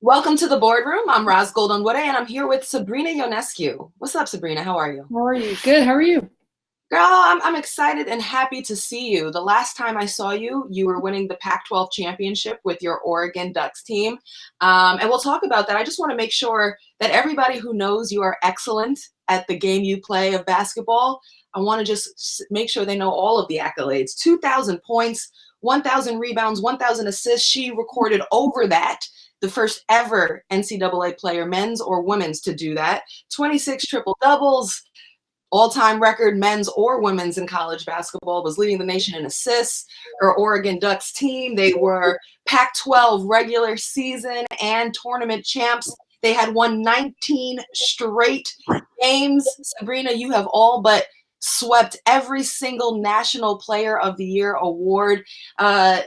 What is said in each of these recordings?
Welcome to the Boardroom. I'm Ros Gold-Onwude, and I'm here with Sabrina Ionescu. What's up, Sabrina? How are you? How are you? Good. How are you? Girl, I'm excited and happy to see you. The last time I saw you, you were winning the Pac-12 championship with your Oregon Ducks team. And we'll talk about that. I just want to make sure that everybody who knows you are excellent at the game you play of basketball, I want to just make sure they know all of the accolades. 2,000 points, 1,000 rebounds, 1,000 assists. She recorded over that. The first ever NCAA player, men's or women's, to do that. 26 triple doubles, all-time record men's or women's in college basketball, was leading the nation in assists. Her Oregon Ducks team, they were Pac-12 regular season and tournament champs. They had won 19 straight games. Sabrina, you have all but swept every single National Player of the Year award,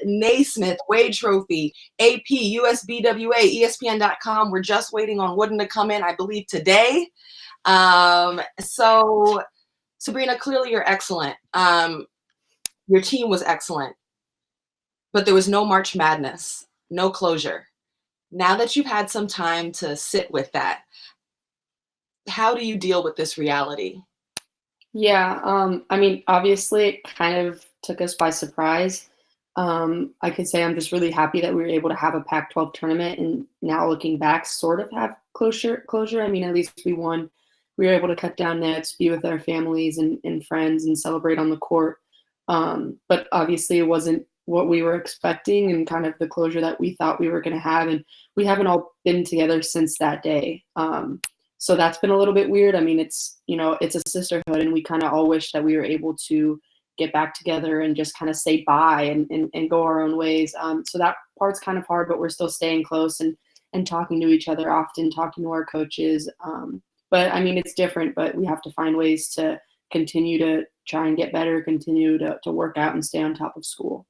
Naismith, Wade Trophy, AP, USBWA, ESPN.com. We're just waiting on Wooden to come in, I believe, today. So Sabrina, clearly you're excellent. Your team was excellent, but there was no March Madness, no closure. Now that you've had some time to sit with that, how do you deal with this reality? Yeah. Obviously, it kind of took us by surprise. I could say I'm just really happy that we were able to have a Pac-12 tournament, and now looking back, sort of have closure. I mean, at least we won. We were able to cut down nets, be with our families and friends, and celebrate on the court. But obviously, it wasn't what we were expecting, and kind of the closure that we thought we were going to have. And we haven't all been together since that day. So that's been a little bit weird. I mean, it's a sisterhood, and we kind of all wish that we were able to get back together and just kind of say bye and go our own ways. So that part's kind of hard, but we're still staying close and talking to each other often, talking to our coaches. But I mean, it's different, but we have to find ways to continue to try and get better, continue to work out and stay on top of school.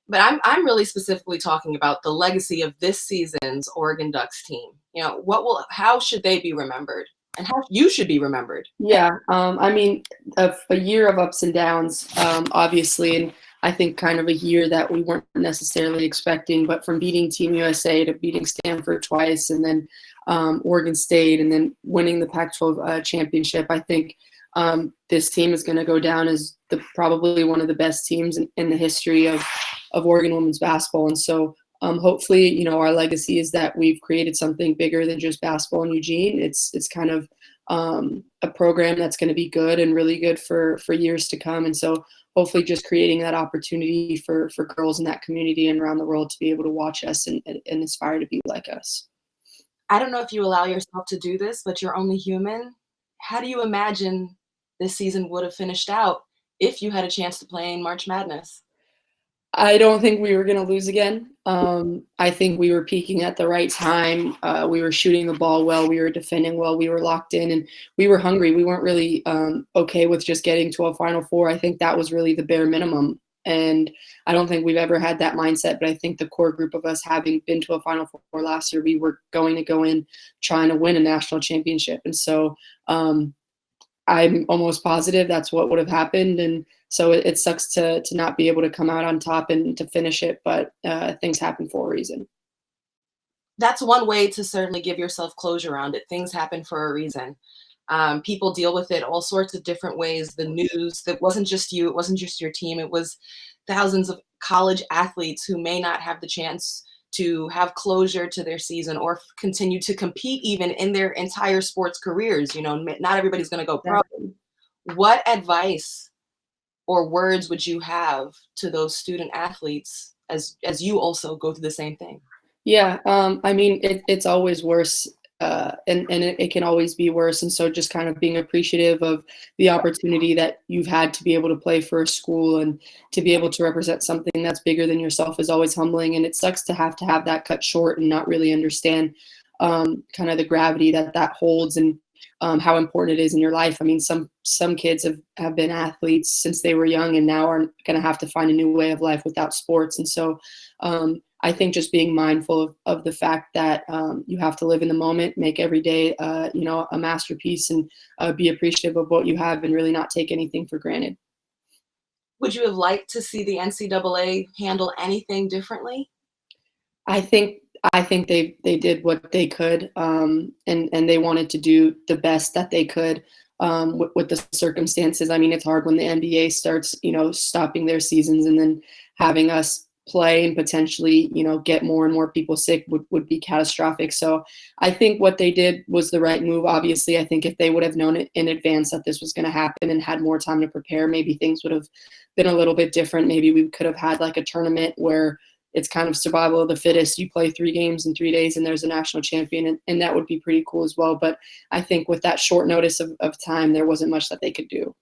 But I'm really specifically talking about the legacy of this season's Oregon Ducks team. You know, how should they be remembered, and how you should be remembered? Yeah, I mean, a year of ups and downs, obviously, and I think kind of a year that we weren't necessarily expecting. But from beating Team USA to beating Stanford twice, and then Oregon State, and then winning the Pac-12 championship, I think this team is going to go down as probably one of the best teams in the history of Oregon women's basketball. And so hopefully, our legacy is that we've created something bigger than just basketball in Eugene. It's kind of a program that's going to be good and really good for years to come. And so hopefully just creating that opportunity for girls in that community and around the world to be able to watch us and aspire to be like us. I don't know if you allow yourself to do this, but you're only human. How do you imagine this season would have finished out if you had a chance to play in March Madness? I don't think we were going to lose again. I think we were peaking at the right time. We were shooting the ball well. We were defending well. We were locked in, and we were hungry. We weren't really okay with just getting to a Final Four. I think that was really the bare minimum. And I don't think we've ever had that mindset, but I think the core group of us, having been to a Final Four last year, we were going to go in trying to win a national championship. And so I'm almost positive that's what would have happened. And so it sucks to not be able to come out on top and to finish it, but things happen for a reason. That's one way to certainly give yourself closure around it. Things happen for a reason. People deal with it all sorts of different ways. The news, that wasn't just you, it wasn't just your team, it was thousands of college athletes who may not have the chance to have closure to their season or continue to compete even in their entire sports careers. Not everybody's going to go pro. What advice or words would you have to those student athletes as you also go through the same thing? Yeah, I mean, it's always worse, and it can always be worse. And so just kind of being appreciative of the opportunity that you've had to be able to play for a school and to be able to represent something that's bigger than yourself is always humbling. And it sucks to have that cut short and not really understand kind of the gravity that holds and how important it is in your life. I mean, some kids have been athletes since they were young and now are going to have to find a new way of life without sports. And so I think just being mindful of the fact that you have to live in the moment, make every day, a masterpiece, and be appreciative of what you have and really not take anything for granted. Would you have liked to see the NCAA handle anything differently? I think I think they did what they could, and they wanted to do the best that they could with the circumstances. I mean, it's hard when the NBA starts, stopping their seasons and then having us play and potentially, get more and more people sick would be catastrophic. So I think what they did was the right move. Obviously, I think if they would have known it in advance that this was going to happen and had more time to prepare, maybe things would have been a little bit different. Maybe we could have had like a tournament where it's kind of survival of the fittest. You play 3 games in 3 days and there's a national champion, and that would be pretty cool as well. But I think with that short notice of time, there wasn't much that they could do.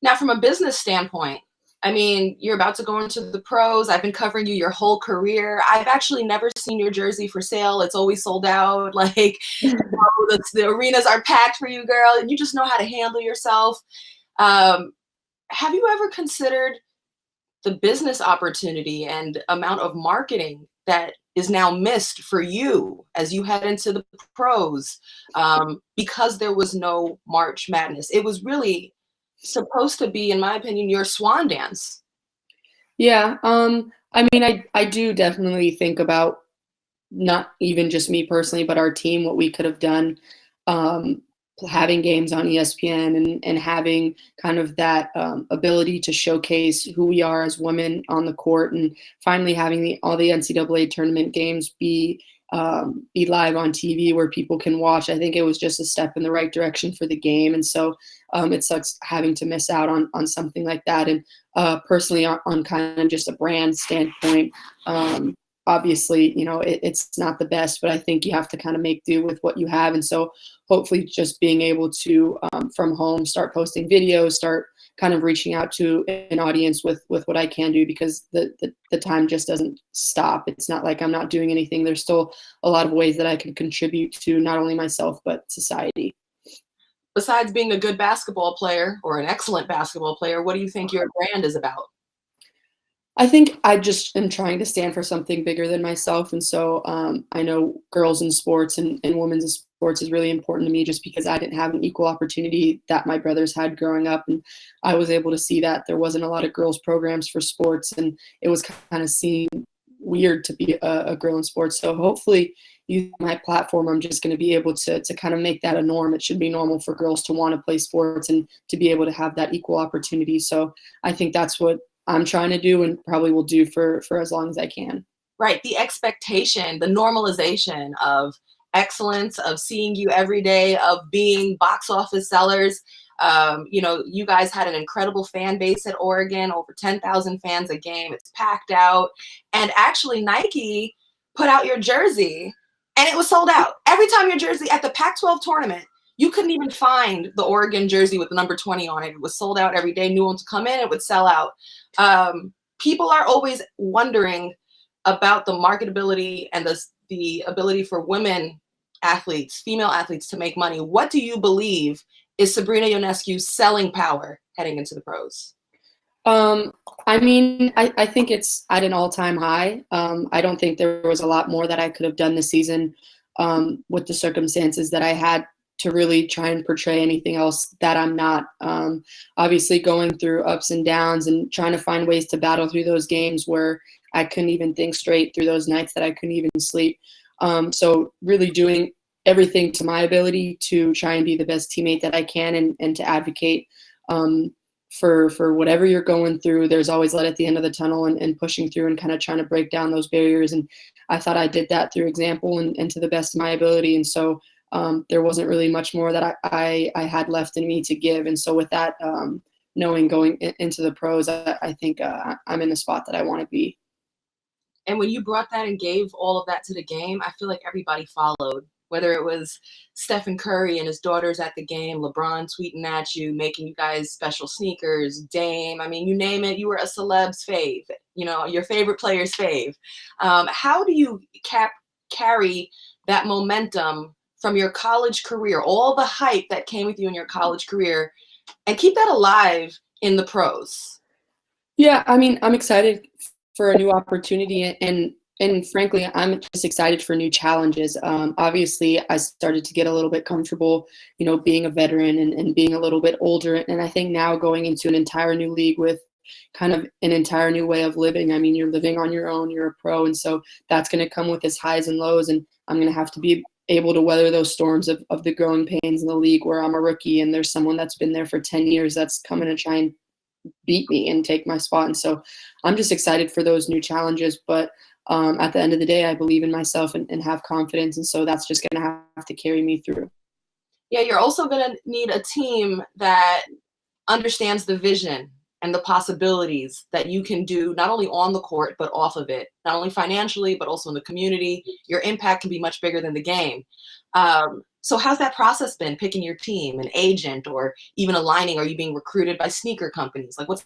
Now, from a business standpoint, I mean, you're about to go into the pros. I've been covering you your whole career. I've actually never seen your jersey for sale. It's always sold out. Like, the arenas are packed for you, girl, and you just know how to handle yourself. Have you ever considered the business opportunity and amount of marketing that is now missed for you as you head into the pros, because there was no March Madness? It was really supposed to be, in my opinion, your swan dance. Yeah, I mean, I do definitely think about not even just me personally, but our team, what we could have done, um, having games on ESPN and having kind of that ability to showcase who we are as women on the court, and finally having all the NCAA tournament games be live on TV where people can watch. I think it was just a step in the right direction for the game, and so it sucks having to miss out on something like that. And personally, on kind of just a brand standpoint. Obviously, it's not the best, but I think you have to kind of make do with what you have. And so hopefully just being able to, from home, start posting videos, start kind of reaching out to an audience with what I can do, because the time just doesn't stop. It's not like I'm not doing anything. There's still a lot of ways that I can contribute to not only myself, but society. Besides being a good basketball player or an excellent basketball player, what do you think your brand is about? I think I just am trying to stand for something bigger than myself. And so I know girls in sports and women's in sports is really important to me, just because I didn't have an equal opportunity that my brothers had growing up. And I was able to see that there wasn't a lot of girls programs for sports, and it was kind of seen weird to be a girl in sports. So hopefully using my platform, I'm just going to be able to kind of make that a norm. It should be normal for girls to want to play sports and to be able to have that equal opportunity. So I think that's what I'm trying to do, and probably will do for as long as I can. Right. The expectation, the normalization of excellence, of seeing you every day, of being box office sellers. You guys had an incredible fan base at Oregon, over 10,000 fans a game. It's packed out. And actually, Nike put out your jersey and it was sold out. Every time your jersey at the Pac-12 tournament, you couldn't even find the Oregon jersey with the number 20 on it. It was sold out every day. New ones would come in, it would sell out. People are always wondering about the marketability and the ability for women athletes, female athletes, to make money. What do you believe is Sabrina Ionescu's selling power heading into the pros? I mean, I think it's at an all-time high. I don't think there was a lot more that I could have done this season with the circumstances that I had to really try and portray anything else that I'm not. Obviously going through ups and downs and trying to find ways to battle through those games where I couldn't even think straight, through those nights that I couldn't even sleep. So really doing everything to my ability to try and be the best teammate that I can, and to advocate for whatever you're going through. There's always light at the end of the tunnel, and pushing through and kind of trying to break down those barriers. And I thought I did that through example and to the best of my ability. And so there wasn't really much more that I had left in me to give. And so with that, knowing going into the pros, I think I'm in the spot that I want to be. And when you brought that and gave all of that to the game, I feel like everybody followed. Whether it was Stephen Curry and his daughters at the game, LeBron tweeting at you, making you guys special sneakers, Dame, I mean, you name it, you were a celeb's fave, your favorite player's fave. How do you carry that momentum from your college career, all the hype that came with you in your college career, and keep that alive in the pros? Yeah, I mean, I'm excited for a new opportunity, and frankly, I'm just excited for new challenges. Obviously, I started to get a little bit comfortable, being a veteran and being a little bit older. And I think now going into an entire new league with kind of an entire new way of living. I mean, you're living on your own, you're a pro, and so that's going to come with its highs and lows, and I'm going to have to be able to weather those storms of the growing pains in the league where I'm a rookie and there's someone that's been there for 10 years that's coming to try and beat me and take my spot. And so I'm just excited for those new challenges. But at the end of the day, I believe in myself and have confidence. And so that's just going to have to carry me through. Yeah, you're also going to need a team that understands the vision and the possibilities that you can do not only on the court, but off of it, not only financially, but also in the community. Your impact can be much bigger than the game. So how's that process been, picking your team, an agent, or even aligning? Are you being recruited by sneaker companies? Like what's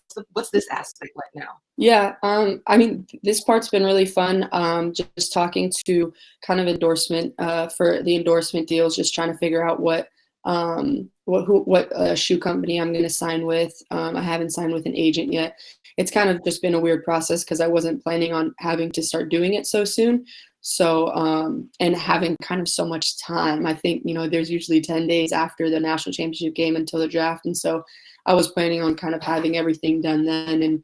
this aspect like now? Yeah, I mean, this part's been really fun. Just talking to kind of endorsement for the endorsement deals, just trying to figure out what shoe company I'm going to sign with. I haven't signed with an agent yet. It's kind of just been a weird process because I wasn't planning on having to start doing it so soon. So, and having kind of so much time, I think, there's usually 10 days after the national championship game until the draft. And so I was planning on kind of having everything done then. And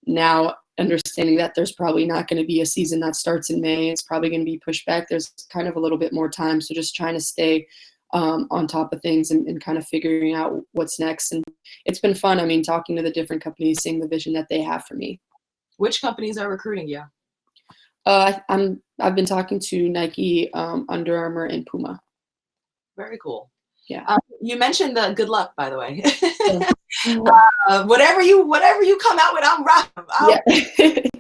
now understanding that there's probably not going to be a season that starts in May, it's probably going to be pushed back. There's kind of a little bit more time. So just trying to stay on top of things and kind of figuring out what's next. And it's been fun. I mean, talking to the different companies, seeing the vision that they have for me. Which companies are recruiting you? I've been talking to Nike, Under Armour, and Puma. Very cool. Yeah. You mentioned the good luck, by the way. Yeah. Whatever you come out with, I'm rocking.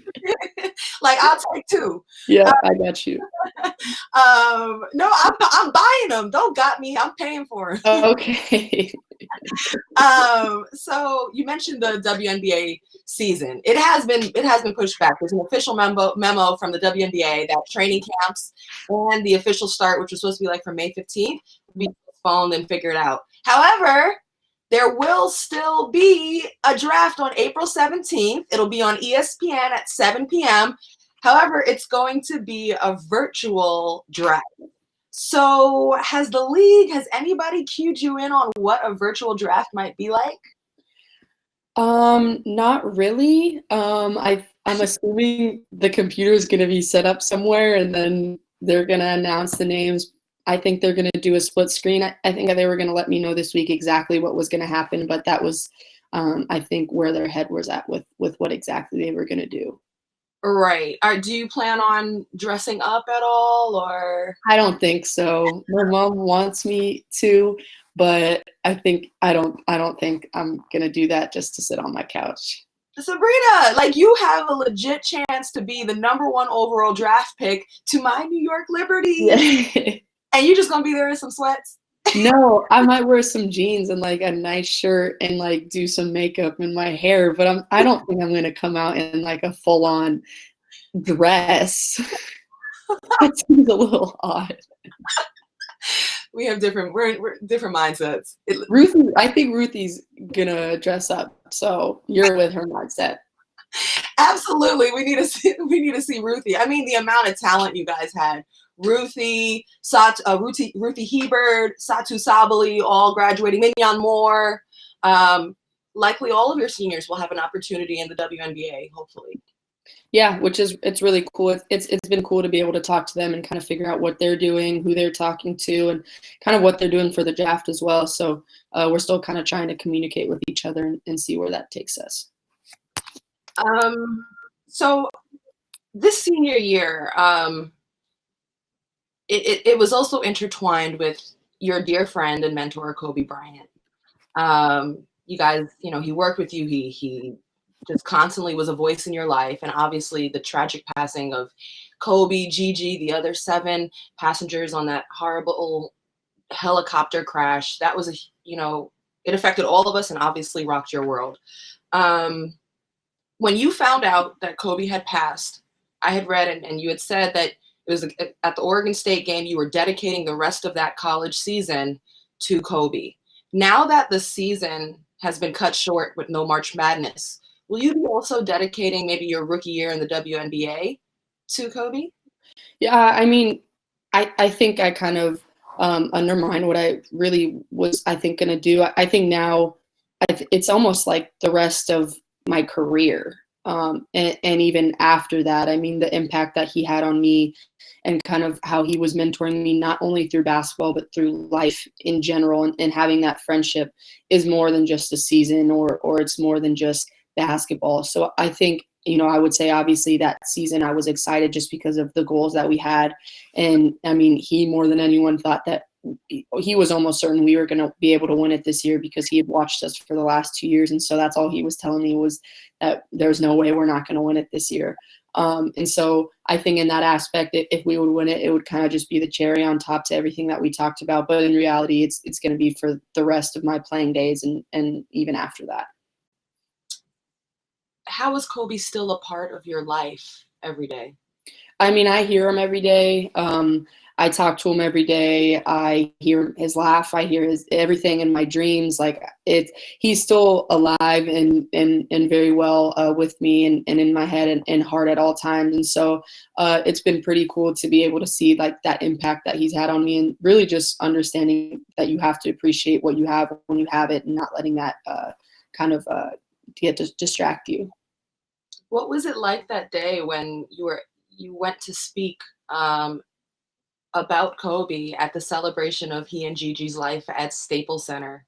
Like I'll take two. Yeah, I got you. No, I'm buying them. Don't got me. I'm paying for them. Okay. So you mentioned the WNBA season. It has been pushed back. There's an official memo from the WNBA that training camps and the official start, which was supposed to be like for May 15th, will be postponed and figured out. However, there will still be a draft on April 17th. It'll be on ESPN at 7 p.m. However, it's going to be a virtual draft. So has anybody cued you in on what a virtual draft might be like? Not really. I'm assuming the computer is going to be set up somewhere and then they're going to announce the names. I think they're going to do a split screen. I think they were going to let me know this week exactly what was going to happen, but that was, I think, where their head was at with what exactly they were going to do. Right. Do you plan on dressing up at all, or? I don't think so. My mom wants me to, but I don't think I'm going to do that just to sit on my couch. Sabrina, like you have a legit chance to be the #1 overall draft pick to my New York Liberty. Yeah. And you're just gonna be there in some sweats? No, I might wear some jeans and like a nice shirt and like do some makeup in my hair, but I don't think I'm gonna come out in like a full on dress. That seems a little odd. We have we're different mindsets. I think Ruthie's gonna dress up, so you're with her mindset. Absolutely, we need to see Ruthie. I mean, the amount of talent you guys had. Ruthie Hebert, Satu Sabali, all graduating. Mignon Moore. Likely all of your seniors will have an opportunity in the WNBA, hopefully. Yeah, it's really cool. It's been cool to be able to talk to them and kind of figure out what they're doing, who they're talking to, and kind of what they're doing for the draft as well. So we're still kind of trying to communicate with each other and see where that takes us. So this senior year, it was also intertwined with your dear friend and mentor, Kobe Bryant. You guys, he worked with you. He just constantly was a voice in your life. And obviously the tragic passing of Kobe, Gigi, the other 7 passengers on that horrible helicopter crash, that was it affected all of us and obviously rocked your world. When you found out that Kobe had passed, I had read and you had said that it was at the Oregon State game, you were dedicating the rest of that college season to Kobe. Now that the season has been cut short with no March Madness, will you be also dedicating maybe your rookie year in the WNBA to Kobe? Yeah, I mean, I think I kind of undermined what I really was, I think, going to do. I think now it's almost like the rest of my career. And even after that, I mean, the impact that he had on me and kind of how he was mentoring me, not only through basketball, but through life in general. And having that friendship is more than just a season or it's more than just basketball. So I think, I would say obviously that season I was excited just because of the goals that we had. And I mean, he more than anyone thought that he was almost certain we were going to be able to win it this year because he had watched us for the last 2 years. And so that's all he was telling me was that there's no way we're not going to win it this year. And so I think in that aspect, if we would win it, it would kind of just be the cherry on top to everything that we talked about. But in reality, it's going to be for the rest of my playing days and even after that. How is Kobe still a part of your life every day? I mean, I hear him every day. I talk to him every day. I hear his laugh. I hear his everything in my dreams. Like he's still alive and very well with me and in my head and heart at all times. And so it's been pretty cool to be able to see like that impact that he's had on me and really just understanding that you have to appreciate what you have when you have it and not letting that kind of get to distract you. What was it like that day when you went to speak about Kobe at the celebration of he and Gigi's life at Staples Center?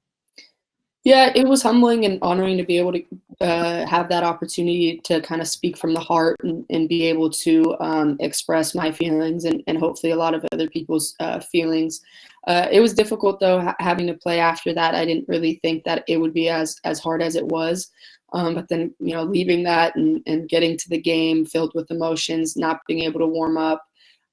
Yeah, it was humbling and honoring to be able to have that opportunity to kind of speak from the heart and be able to express my feelings and hopefully a lot of other people's feelings. It was difficult though, having to play after that. I didn't really think that it would be as hard as it was. But then, leaving that and getting to the game filled with emotions, not being able to warm up.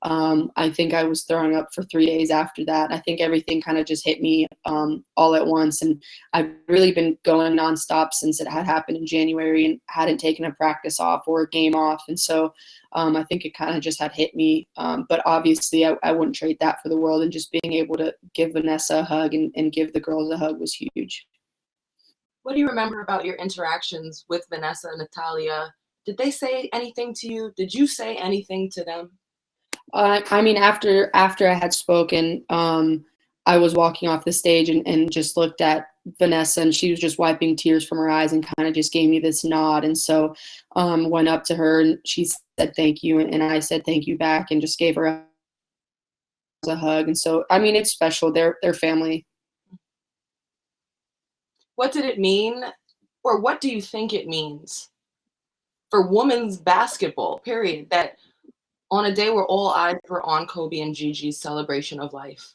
I think I was throwing up for 3 days after that. I think everything kind of just hit me all at once. And I've really been going nonstop since it had happened in January and hadn't taken a practice off or a game off. And so I think it kind of just had hit me. But obviously, I wouldn't trade that for the world. And just being able to give Vanessa a hug and give the girls a hug was huge. What do you remember about your interactions with Vanessa and Natalia? Did they say anything to you? Did you say anything to them? I mean, after I had spoken, I was walking off the stage and just looked at Vanessa, and she was just wiping tears from her eyes and kind of just gave me this nod. And so went up to her and she said thank you, and I said thank you back, and just gave her a hug. And so, I mean, it's special. They're family. What did it mean, or what do you think it means for women's basketball, period, that on a day where all eyes were on Kobe and Gigi's celebration of life,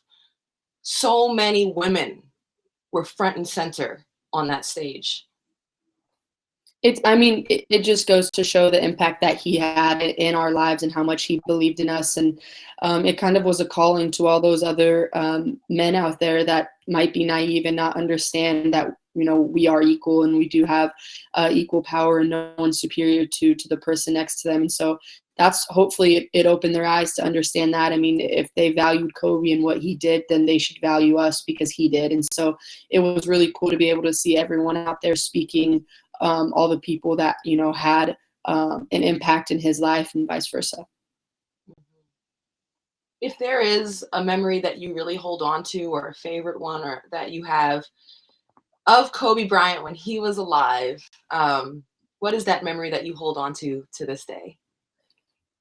so many women were front and center on that stage? I mean, it just goes to show the impact that he had in our lives and how much he believed in us. And it kind of was a calling to all those other men out there that might be naive and not understand that, we are equal and we do have equal power and no one's superior to the person next to them. And so that's hopefully it opened their eyes to understand that. I mean, if they valued Kobe and what he did, then they should value us because he did. And so it was really cool to be able to see everyone out there speaking, all the people that had an impact in his life and vice versa. If there is a memory that you really hold on to, or a favorite one, or that you have of Kobe Bryant when he was alive, what is that memory that you hold on to this day?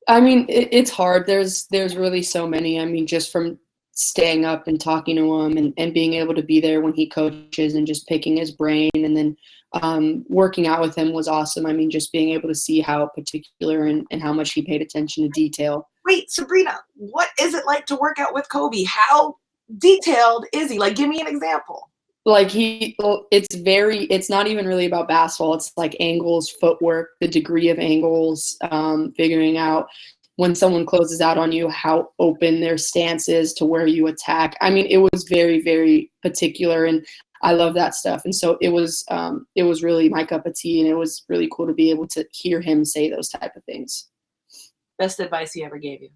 I mean, it's hard. There's really so many. I mean, just from staying up and talking to him and being able to be there when he coaches and just picking his brain and then working out with him was awesome. I mean, just being able to see how particular and how much he paid attention to detail. Wait, Sabrina, what is it like to work out with Kobe? How detailed is he? Like, give me an example. Like it's not even really about basketball. It's like angles, footwork, the degree of angles, figuring out when someone closes out on you, how open their stance is to where you attack. I mean, it was very, very particular, and I love that stuff. And so it was really my cup of tea, and it was really cool to be able to hear him say those type of things. Best advice he ever gave you?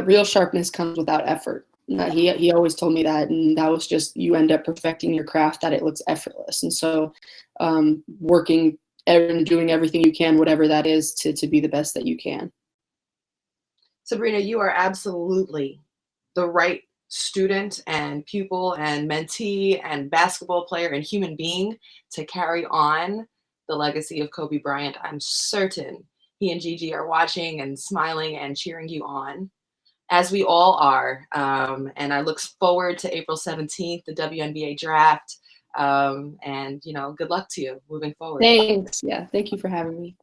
Real sharpness comes without effort. He always told me that, and that was just you end up perfecting your craft that it looks effortless. And so working and doing everything you can, whatever that is, to be the best that you can. Sabrina, you are absolutely the right student and pupil and mentee and basketball player and human being to carry on the legacy of Kobe Bryant. I'm certain he and Gigi are watching and smiling and cheering you on, as we all are. And I look forward to April 17th, the WNBA draft. And, you know, good luck to you moving forward. Thanks. Yeah. Thank you for having me.